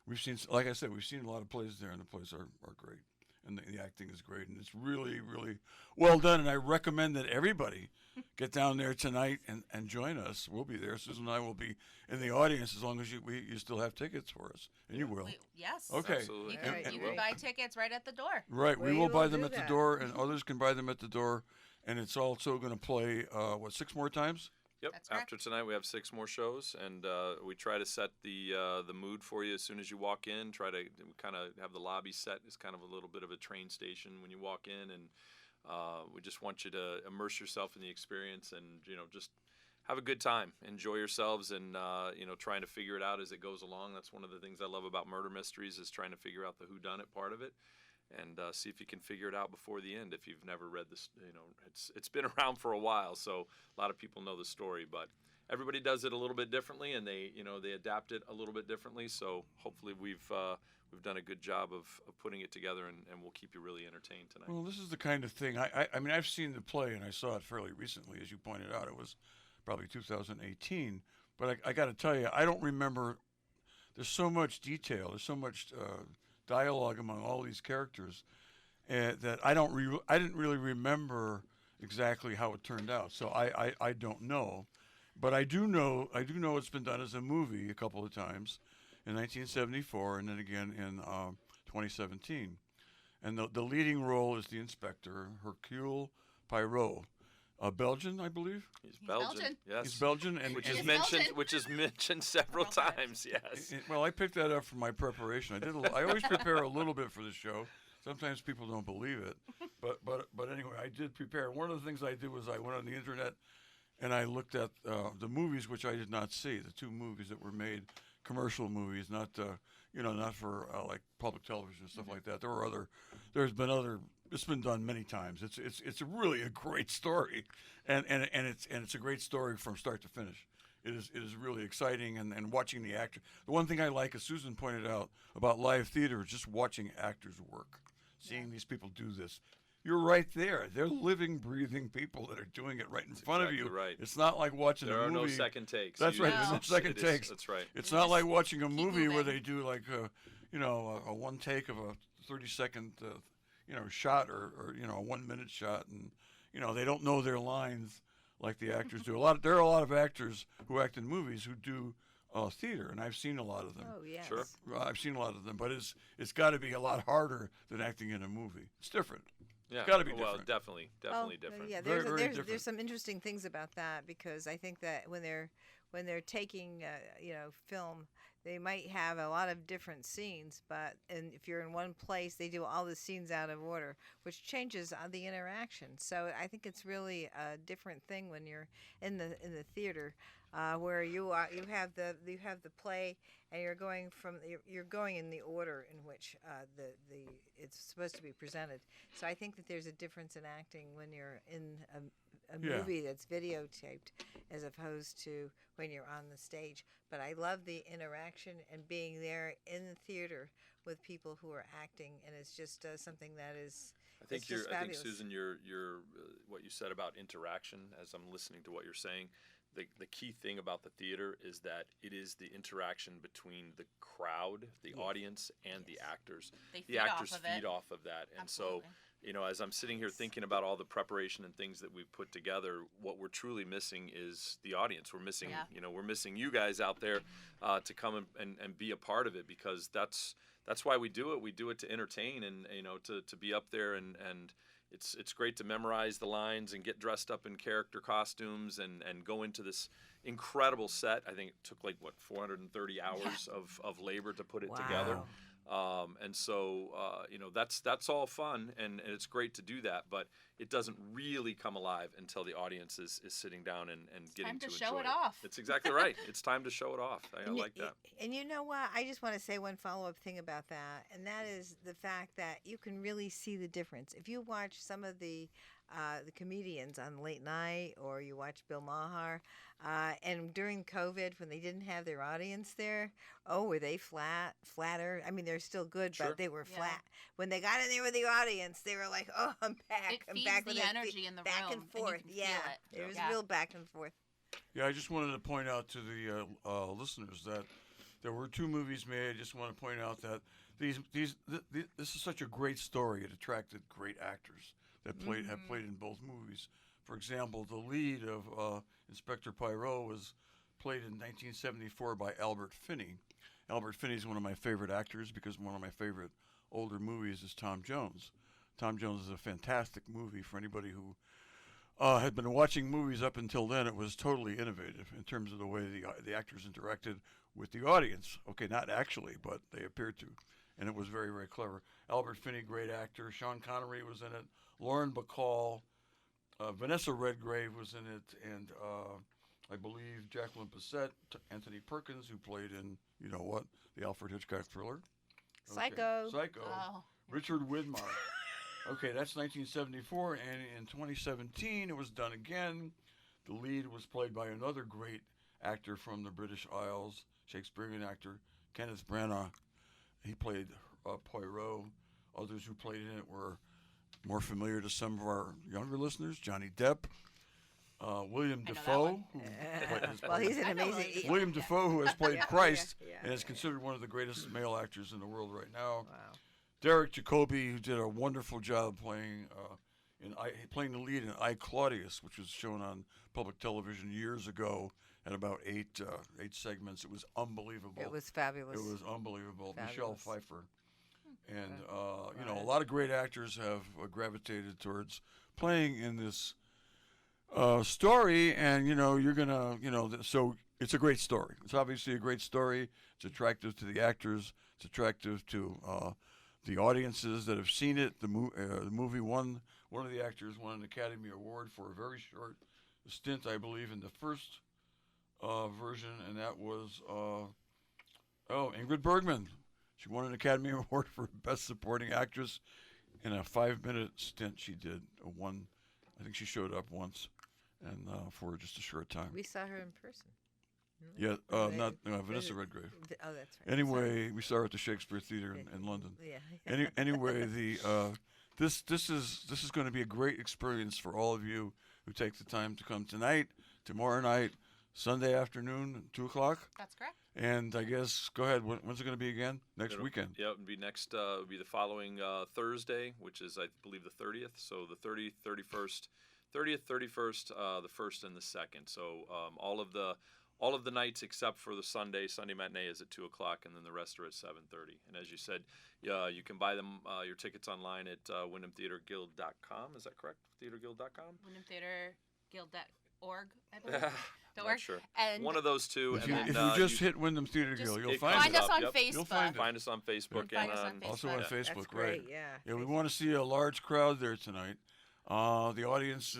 Speaker 1: we've seen, like I said, we've seen a lot of plays there, and the plays are great, and the acting is great, and it's really really well done. And I recommend that everybody get down there tonight and join us. We'll be there. Susan and I will be in the audience as long as you still have tickets for us, and you will.
Speaker 3: Yes.
Speaker 1: Okay.
Speaker 4: Absolutely.
Speaker 3: You
Speaker 2: All
Speaker 3: can,
Speaker 2: right,
Speaker 3: you
Speaker 2: great.
Speaker 3: can buy tickets right at the door.
Speaker 1: Right, we
Speaker 2: We
Speaker 1: will
Speaker 2: will
Speaker 1: buy them
Speaker 2: do
Speaker 1: at the
Speaker 2: that.
Speaker 1: door, and others can buy them at the door. And it's also going to play 6 more times?
Speaker 4: Yep.
Speaker 3: That's correct.
Speaker 4: After tonight, we have 6 more shows, and we try to set the mood for you as soon as you walk in. Try to kind of have the lobby set as kind of a little bit of a train station when you walk in, and we just want you to immerse yourself in the experience, and just have a good time, enjoy yourselves, and trying to figure it out as it goes along. That's one of the things I love about murder mysteries is trying to figure out the whodunit part of it. And see if you can figure it out before the end. If you've never read this, it's been around for a while, so a lot of people know the story. But everybody does it a little bit differently, and they adapt it a little bit differently. So hopefully we've done a good job of putting it together, and we'll keep you really entertained tonight.
Speaker 1: Well, this is the kind of thing. I mean, I've seen the play, and I saw it fairly recently, as you pointed out. It was probably 2018. But I got to tell you, I don't remember. There's so much detail. There's so much dialogue among all these characters that I didn't really remember exactly how it turned out. So I don't know, but I do know it's been done as a movie a couple of times, in 1974 and then again in 2017, and the leading role is the inspector Hercule Poirot, Belgian, I believe.
Speaker 4: He's
Speaker 3: He's
Speaker 4: Belgian,
Speaker 3: Belgian.
Speaker 4: yes,
Speaker 1: He's Belgian, and
Speaker 4: which
Speaker 3: He
Speaker 4: is
Speaker 3: is
Speaker 4: mentioned,
Speaker 3: Belgian.
Speaker 4: which is mentioned several
Speaker 3: Several
Speaker 4: times. Yes.
Speaker 1: Well, I picked that up from my preparation. I always prepare a little bit for the show. Sometimes people don't believe it, but anyway, I did prepare. One of the things I did was I went on the internet and I looked at the movies which I did not see. The 2 movies that were made, commercial movies, not not for like public television and stuff like that. It's been done many times. It's really a great story, and it's a great story from start to finish. It is really exciting, and watching the actor. The one thing I like, as Susan pointed out, about live theater is just watching actors work, seeing these people do this. You're right there. They're living, breathing people that are doing it right in front of you.
Speaker 4: exactly right.
Speaker 1: It's not like watching
Speaker 4: There
Speaker 1: a
Speaker 4: are
Speaker 1: movie.
Speaker 4: no second takes.
Speaker 1: That's right. There's no
Speaker 4: it's-
Speaker 1: second
Speaker 4: it is-
Speaker 1: takes.
Speaker 4: That's right.
Speaker 1: It's
Speaker 3: You
Speaker 1: not
Speaker 3: just
Speaker 1: like watching a
Speaker 3: keep
Speaker 1: movie where
Speaker 3: moving.
Speaker 1: they do like a one take of a 30-second shot or a 1 minute shot, and they don't know their lines like the actors do. There are a lot of actors who act in movies who do theater, and I've seen a lot of them.
Speaker 2: Oh yes.
Speaker 4: Sure.
Speaker 1: I've seen a lot of them, but it's got to be a lot harder than acting in a movie. It's different.
Speaker 4: Yeah,
Speaker 1: gotta be
Speaker 4: well,
Speaker 1: different.
Speaker 4: definitely different.
Speaker 2: Yeah,
Speaker 1: Very, very different.
Speaker 2: there's some interesting things about that, because I think that when they're taking film, they might have a lot of different scenes, and if you're in one place, they do all the scenes out of order, which changes the interaction. So I think it's really a different thing when you're in the theater, where you have the play, and you're going in the order in which the it's supposed to be presented. So I think that there's a difference in acting when you're in a
Speaker 1: Yeah.
Speaker 2: movie that's videotaped as opposed to when you're on the stage. But I love the interaction and being there in the theater with people who are acting, and it's just something that is.
Speaker 4: I think
Speaker 2: it's just
Speaker 4: I think
Speaker 2: fabulous.
Speaker 4: Susan, your what you said about interaction, as I'm listening to what you're saying, the key thing about the theater is that it is the interaction between the crowd, the audience, and the actors.
Speaker 3: They
Speaker 4: The
Speaker 3: feed off
Speaker 4: actors
Speaker 3: of it.
Speaker 4: feed off of that, and
Speaker 3: Absolutely.
Speaker 4: so as I'm sitting here thinking about all the preparation and things that we've put together, what we're truly missing is the audience. We're missing,
Speaker 3: Yeah.
Speaker 4: we're missing you guys out there to come and be a part of it, because that's why we do it. We do it to entertain and to be up there and it's great to memorize the lines and get dressed up in character costumes and go into this incredible set. I think it took 430 hours of labor to put it together. And so that's all fun and it's great to do that, but it doesn't really come alive until the audience is sitting down and getting
Speaker 3: time to
Speaker 4: enjoy
Speaker 3: show it off.
Speaker 4: That's exactly right. It's time to show it off. I like that.
Speaker 2: And you know what? I just want to say one follow-up thing about that, and that is the fact that you can really see the difference if you watch some of the comedians on Late Night, or you watch Bill Maher, and during COVID when they didn't have their audience there, were they flatter? I mean, they're still good,
Speaker 4: Sure.
Speaker 2: but they were
Speaker 3: Yeah.
Speaker 2: flat. When they got in there with the audience, they were like, "Oh, I'm back.
Speaker 3: It
Speaker 2: I'm
Speaker 3: feeds
Speaker 2: back
Speaker 3: the
Speaker 2: with
Speaker 3: energy in the
Speaker 2: back
Speaker 3: room,
Speaker 2: and
Speaker 3: and you
Speaker 2: forth."
Speaker 3: can feel
Speaker 2: Yeah,
Speaker 3: it.
Speaker 2: there was
Speaker 3: Yeah.
Speaker 2: real back and forth.
Speaker 1: Yeah, I just wanted to point out to the listeners that there were 2 movies made. I just want to point out that this is such a great story. It attracted great actors that have played in both movies. For example, the lead of Inspector Poirot was played in 1974 by Albert Finney. Albert Finney is one of my favorite actors because one of my favorite older movies is Tom Jones. Tom Jones is a fantastic movie for anybody who had been watching movies up until then. It was totally innovative in terms of the way the actors interacted with the audience. Okay, not actually, but they appeared to. And it was very, very clever. Albert Finney, great actor. Sean Connery was in it. Lauren Bacall. Vanessa Redgrave was in it. And I believe Jacqueline Bisset, Anthony Perkins, who played in, you know what, the Alfred Hitchcock thriller.
Speaker 2: Psycho.
Speaker 1: Psycho.
Speaker 3: Oh.
Speaker 1: Richard Widmark. Okay, that's 1974, and in 2017 it was done again. The lead was played by another great actor from the British Isles, Shakespearean actor, Kenneth Branagh. He played Poirot. Others who played in it were more familiar to some of our younger listeners, Johnny Depp, William
Speaker 3: I know that
Speaker 1: Dafoe,
Speaker 3: one.
Speaker 1: who has
Speaker 2: Well,
Speaker 1: played-
Speaker 2: he's an
Speaker 3: I know
Speaker 2: amazing.
Speaker 3: William
Speaker 1: William Dafoe, who has played Christ
Speaker 2: yeah,
Speaker 1: and is considered one of the greatest male actors in the world right now.
Speaker 2: Wow.
Speaker 1: Derek Jacobi, who did a wonderful job playing playing the lead in I, Claudius, which was shown on public television years ago at about eight segments. It was unbelievable.
Speaker 2: It was fabulous.
Speaker 1: It was unbelievable. Michelle
Speaker 2: Fabulous.
Speaker 1: Pfeiffer. And, a lot of great actors have gravitated towards playing in this story. And, you're going to, so it's a great story. It's obviously a great story. It's attractive to the actors. It's attractive to the audiences that have seen it. The movie won, one of the actors won an Academy Award for a very short stint, I believe, in the first version, and that was, Ingrid Bergman. She won an Academy Award for Best Supporting Actress in a 5-minute stint she did. I think she showed up once, and for just a short time.
Speaker 2: We saw her in person.
Speaker 1: Yeah,
Speaker 2: They-
Speaker 1: Vanessa Redgrave.
Speaker 2: Oh, that's right.
Speaker 1: Anyway, we saw her at the Shakespeare Theater in London.
Speaker 2: Yeah.
Speaker 1: Anyway, this is going to be a great experience for all of you who take the time to come tonight, tomorrow night, Sunday afternoon, 2:00.
Speaker 3: That's correct.
Speaker 1: And I guess, go ahead. When's it going to be again? Next weekend.
Speaker 4: Yeah, it would be next. It would be the following Thursday, which is I believe the 30th. So the 30th, 31st, the 1st, and the 2nd. So all of the all of the nights except for the Sunday. Sunday matinee is at 2 o'clock, and then the rest are at 7:30. And as you said, you can buy them your tickets online at WyndhamTheaterGuild.com. Is that correct? Theaterguild.com.
Speaker 3: WyndhamTheaterGuild.org, I believe.
Speaker 4: Not sure.
Speaker 3: And
Speaker 4: one of those two.
Speaker 1: If
Speaker 4: and
Speaker 1: you,
Speaker 4: then,
Speaker 1: if you just hit Wyndham Theater
Speaker 3: just
Speaker 1: Guild, you'll
Speaker 4: it
Speaker 1: find
Speaker 3: find
Speaker 1: it.
Speaker 3: us on
Speaker 4: Yep.
Speaker 3: Facebook.
Speaker 1: You'll find it.
Speaker 4: Find us on Facebook
Speaker 3: Find
Speaker 4: and
Speaker 3: us on
Speaker 1: Also
Speaker 3: Facebook.
Speaker 1: on
Speaker 4: Yeah.
Speaker 1: Facebook,
Speaker 2: That's great.
Speaker 1: right?
Speaker 2: Yeah.
Speaker 1: Yeah, we want to see a large crowd there tonight. The audience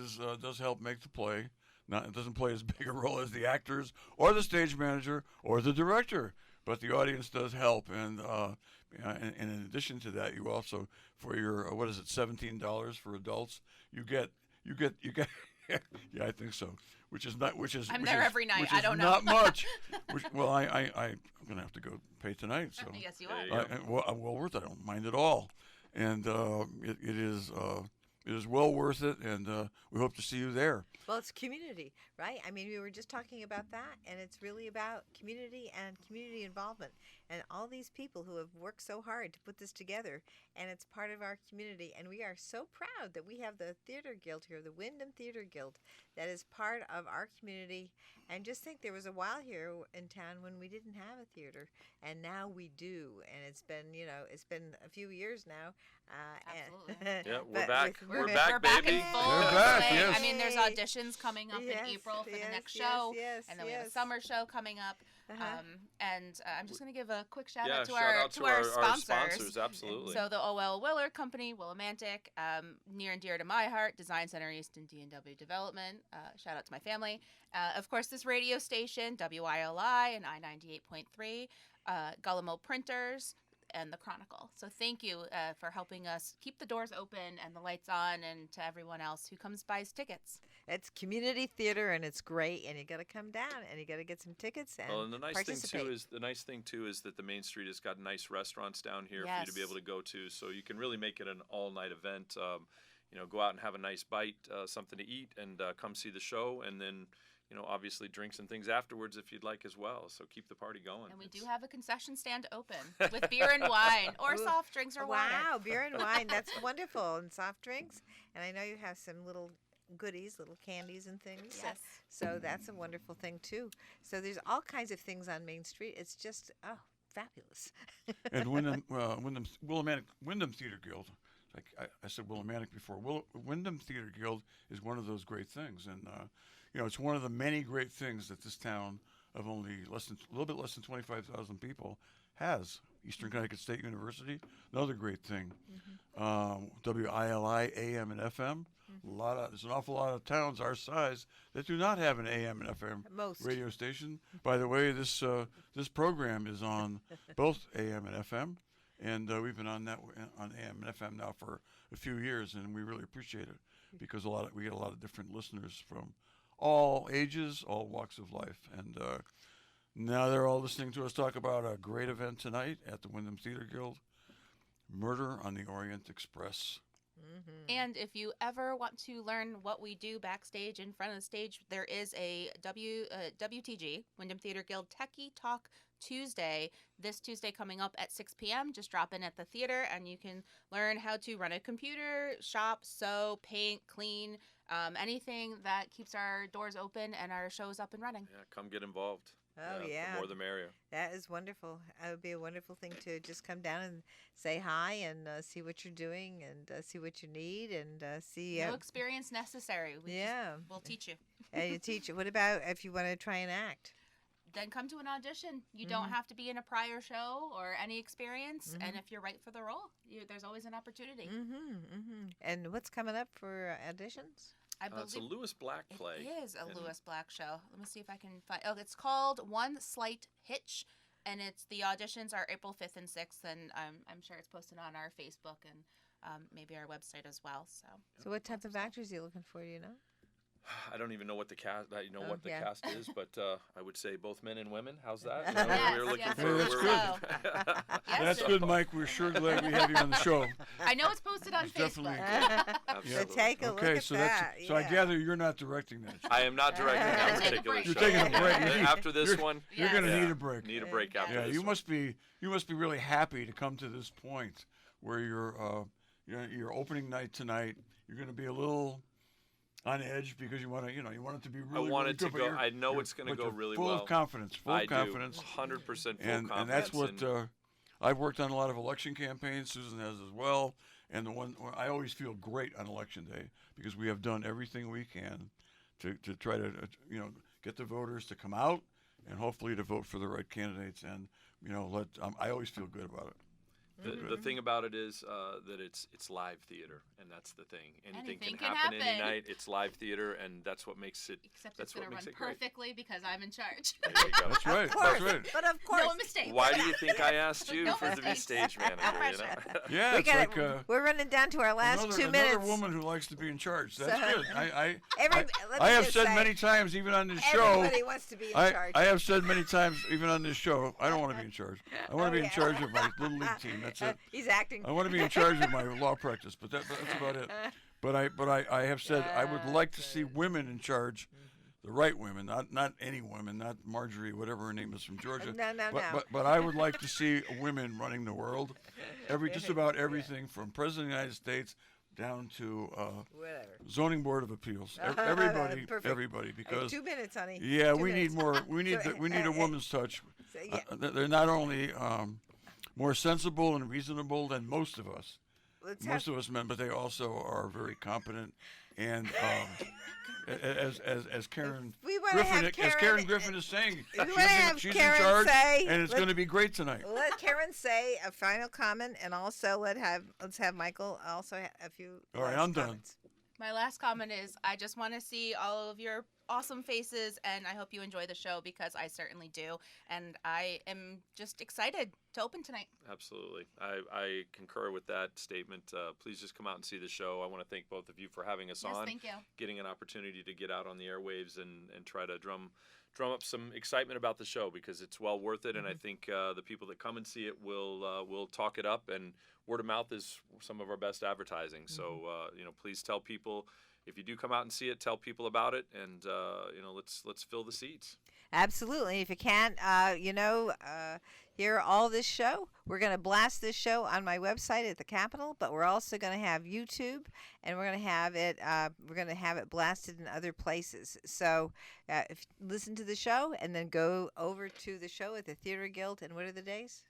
Speaker 1: does help make the play. It doesn't play as big a role as the actors or the stage manager or the director, but the audience does help. And in addition to that, you also, for your what is it, $17 for adults, you get. Yeah, I think so. Which is not.
Speaker 3: I'm there every night.
Speaker 1: Which
Speaker 3: I
Speaker 1: is
Speaker 3: don't know.
Speaker 1: not much. Well, I'm gonna have to go pay tonight. So
Speaker 3: Yes, you
Speaker 4: There
Speaker 3: are.
Speaker 4: you go.
Speaker 1: well worth it. I don't mind at all, and it is well worth it, and we hope to see you there.
Speaker 2: Well, it's community, right? I mean, we were just talking about that, and it's really about community and community involvement, and all these people who have worked so hard to put this together, and it's part of our community, and we are so proud that we have the Theater Guild here, the Wyndham Theater Guild, that is part of our community. And just think, there was a while here in town when we didn't have a theater, and now we do, and it's been a few years now.
Speaker 3: Absolutely.
Speaker 4: Yeah, we're
Speaker 2: but
Speaker 4: back.
Speaker 2: with-
Speaker 4: We're back, baby.
Speaker 3: in full
Speaker 1: We're back,
Speaker 3: swing.
Speaker 1: yes.
Speaker 3: I mean, there's auditions coming up
Speaker 2: Yes,
Speaker 3: in April for the
Speaker 2: yes,
Speaker 3: next
Speaker 2: yes,
Speaker 3: show,
Speaker 2: yes,
Speaker 3: and then we have a
Speaker 2: yes.
Speaker 3: summer show coming up.
Speaker 2: Uh-huh.
Speaker 3: And I'm just going to give a quick shout
Speaker 4: Yeah,
Speaker 3: out to
Speaker 4: shout
Speaker 3: our
Speaker 4: out to
Speaker 3: our
Speaker 4: our
Speaker 3: sponsors.
Speaker 4: sponsors. Absolutely.
Speaker 3: So the O.L. Willard Company, Willimantic, near and dear to my heart, Design Center East and D&W Development. Shout out to my family. Of course, this radio station, WILI and I-98.3, Gullimo Printers, and the Chronicle. So thank you for helping us keep the doors open and the lights on, and to everyone else who comes buys tickets.
Speaker 2: It's community theater, and it's great, and you got to come down, and you got to get some tickets and
Speaker 4: Well, and the nice
Speaker 2: participate.
Speaker 4: thing too is that the main street has got nice restaurants down here for you to be
Speaker 3: Yes.
Speaker 4: able to go to, so you can really make it an all-night event. Go out and have a nice bite, something to eat, and come see the show, and then obviously drinks and things afterwards if you'd like as well. So keep the party going.
Speaker 3: And we do have a concession stand open with beer and wine, or
Speaker 2: Ooh,
Speaker 3: soft drinks or water.
Speaker 2: Wow, beer and wine. That's wonderful. And soft drinks. And I know you have some little goodies, little candies and things.
Speaker 3: Yes.
Speaker 2: So that's a wonderful thing, too. So there's all kinds of things on Main Street. It's just, fabulous.
Speaker 1: And Wyndham Theater Guild. Like I said, Willimantic before. Wyndham Theater Guild is one of those great things, and it's one of the many great things that this town of only a little bit less than 25,000 people has. Eastern Connecticut State University, another great thing. WILI, AM and FM. There's an awful lot of towns our size that do not have an AM and FM
Speaker 2: Most.
Speaker 1: radio station. By the way, this program is on both AM and FM. And we've been on AM and FM now for a few years, and we really appreciate it because we get a lot of different listeners from all ages, all walks of life, and now they're all listening to us talk about a great event tonight at the Wyndham Theater Guild, Murder on the Orient Express.
Speaker 3: And if you ever want to learn what we do backstage in front of the stage, there is a WTG, Wyndham Theater Guild Techie Talk Tuesday, this Tuesday coming up at 6 p.m. Just drop in at the theater and you can learn how to run a computer, shop, sew, paint, clean, anything that keeps our doors open and our shows up and running.
Speaker 4: Yeah, come get involved.
Speaker 2: Oh,
Speaker 4: The
Speaker 2: yeah.
Speaker 4: more the merrier.
Speaker 2: That is wonderful. It would be a wonderful thing to just come down and say hi and see what you're doing and see what you need and see.
Speaker 3: No experience necessary. We'll teach you.
Speaker 2: And you teach. What about if you want to try and act?
Speaker 3: Then come to an audition. You don't have to be in a prior show or any experience. And if you're right for the role, there's always an opportunity.
Speaker 2: And what's coming up for auditions?
Speaker 3: I believe
Speaker 4: It's a Lewis Black play.
Speaker 3: It is a
Speaker 4: and-
Speaker 3: Lewis Black show. Let me see if I can find. Oh, it's called One Slight Hitch, and the auditions are April 5th and 6th, and I'm sure it's posted on our Facebook and maybe our website as well.
Speaker 2: So what type of actors are you looking for? Do you know?
Speaker 4: I don't even know what the cast. What the
Speaker 2: yeah.
Speaker 4: cast is, but I would say both men and women. How's that?
Speaker 3: Yes,
Speaker 4: we're looking
Speaker 3: yes,
Speaker 4: for.
Speaker 1: that's
Speaker 4: we're-
Speaker 3: good. Yes,
Speaker 1: That's
Speaker 3: it-
Speaker 1: good, Mike. We're sure glad we have you on the show.
Speaker 3: I know it's posted on
Speaker 1: It's
Speaker 3: Facebook.
Speaker 1: definitely-
Speaker 2: So
Speaker 4: Absolutely.
Speaker 2: take a look
Speaker 1: Okay,
Speaker 2: at
Speaker 1: so
Speaker 2: that.
Speaker 1: that's so. I gather you're not directing that.
Speaker 4: I am not directing that
Speaker 3: Take a
Speaker 4: particular
Speaker 3: break.
Speaker 4: show.
Speaker 1: You're taking a break.
Speaker 4: After this
Speaker 1: You're-
Speaker 4: one,
Speaker 1: You're going to
Speaker 3: Yes.
Speaker 1: need a break.
Speaker 4: need a break after
Speaker 1: Yeah,
Speaker 4: this
Speaker 1: you
Speaker 4: one.
Speaker 1: must be really happy to come to this point where your opening night tonight. You're going to be a little on edge because you want to, you want it to be really.
Speaker 4: I want
Speaker 1: really
Speaker 4: it to
Speaker 1: good, but
Speaker 4: go.
Speaker 1: you're-
Speaker 4: I know
Speaker 1: you're-
Speaker 4: it's going to
Speaker 1: but
Speaker 4: go
Speaker 1: you're
Speaker 4: really
Speaker 1: full
Speaker 4: well.
Speaker 1: of confidence. Full
Speaker 4: I
Speaker 1: of confidence.
Speaker 4: do. 100% full
Speaker 1: And
Speaker 4: confidence.
Speaker 1: that's what
Speaker 4: and
Speaker 1: I've worked on a lot of election campaigns. Susan has as well. And the one I always feel great on election day because we have done everything we can to try to get the voters to come out and hopefully to vote for the right candidates. And I always feel good about it.
Speaker 4: The thing about it is that it's live theater, and that's the thing. Anything
Speaker 3: Anything
Speaker 4: can
Speaker 3: can
Speaker 4: happen any
Speaker 3: happen.
Speaker 4: night. It's live theater, and that's what makes it.
Speaker 3: Except
Speaker 4: That's
Speaker 3: it's going
Speaker 4: what
Speaker 3: to
Speaker 4: makes
Speaker 3: run
Speaker 4: it great.
Speaker 3: perfectly because I'm in charge.
Speaker 4: There you go.
Speaker 1: That's right.
Speaker 2: Of course,
Speaker 1: That's right.
Speaker 2: but of course,
Speaker 3: No mistakes.
Speaker 4: Why do you think I asked you
Speaker 3: No
Speaker 4: to be
Speaker 3: mistakes.
Speaker 4: stage manager? You know?
Speaker 1: Yeah,
Speaker 2: we
Speaker 1: it's
Speaker 2: got
Speaker 1: like
Speaker 2: we're running down to our last
Speaker 1: another,
Speaker 2: 2
Speaker 1: another
Speaker 2: minutes.
Speaker 1: woman who likes to be in charge. That's
Speaker 2: So-
Speaker 1: good. I
Speaker 2: Let
Speaker 1: I
Speaker 2: me
Speaker 1: have
Speaker 2: just
Speaker 1: said
Speaker 2: say,
Speaker 1: many times, even on this show.
Speaker 2: everybody wants to be in
Speaker 1: I
Speaker 2: charge.
Speaker 1: have said many times, even on this show, I don't want to be in charge. I want to be in
Speaker 2: yeah.
Speaker 1: charge of my little league team. That's it.
Speaker 2: He's acting.
Speaker 1: I want to be in charge of my law practice, but that's about it. But I have said I would like to see women in charge, the right women, not any women, not Marjorie, whatever her name is from Georgia.
Speaker 2: No.
Speaker 1: But I would like to see women running the world, just about everything from President of the United States down to
Speaker 2: Whatever.
Speaker 1: zoning board of appeals. Everybody,
Speaker 2: Perfect.
Speaker 1: everybody, because
Speaker 2: 2 minutes, honey.
Speaker 1: yeah,
Speaker 2: 2
Speaker 1: we
Speaker 2: minutes.
Speaker 1: need more. We need
Speaker 2: So,
Speaker 1: we need a woman's touch.
Speaker 2: So, yeah.
Speaker 1: They're not only more sensible and reasonable than most of us, most of us men, but they also are very competent. And as Karen
Speaker 2: we wanna have
Speaker 1: Griffin, Griffin is saying,
Speaker 2: we wanna have
Speaker 1: she's
Speaker 2: Karen
Speaker 1: in charge,
Speaker 2: say-
Speaker 1: and it's
Speaker 2: let-
Speaker 1: going to be great tonight.
Speaker 2: Let Karen say a final comment, and also let's have Michael also a few.
Speaker 1: All right,
Speaker 2: last
Speaker 1: I'm done.
Speaker 2: comments.
Speaker 3: My last comment is I just want to see all of your awesome faces, and I hope you enjoy the show because I certainly do. And I am just excited to open tonight.
Speaker 4: Absolutely. I concur with that statement. Please just come out and see the show. I want to thank both of you for having us
Speaker 3: Yes,
Speaker 4: on,
Speaker 3: thank you.
Speaker 4: getting an opportunity to get out on the airwaves and try to drum up some excitement about the show because it's well worth it. And I think the people that come and see it will talk it up. And word of mouth is some of our best advertising. So, please tell people. If you do come out and see it, tell people about it, and let's fill the seats.
Speaker 2: Absolutely. If you can't, hear all this show, we're going to blast this show on my website at the Capitol, but we're also going to have YouTube, and we're going to have it blasted in other places. So, listen to the show, and then go over to the show at the Theater Guild. And what are the days?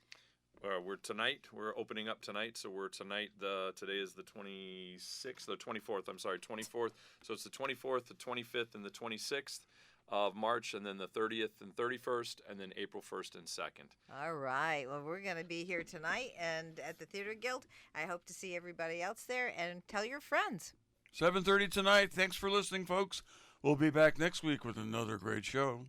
Speaker 4: We're opening up tonight, so today is the 26th, the 24th, I'm sorry, 24th. So it's the 24th, the 25th, and the 26th of March, and then the 30th and 31st, and then April 1st and 2nd.
Speaker 2: All right. Well, we're going to be here tonight and at the Theater Guild. I hope to see everybody else there, and tell your friends.
Speaker 1: 7:30 tonight. Thanks for listening, folks. We'll be back next week with another great show.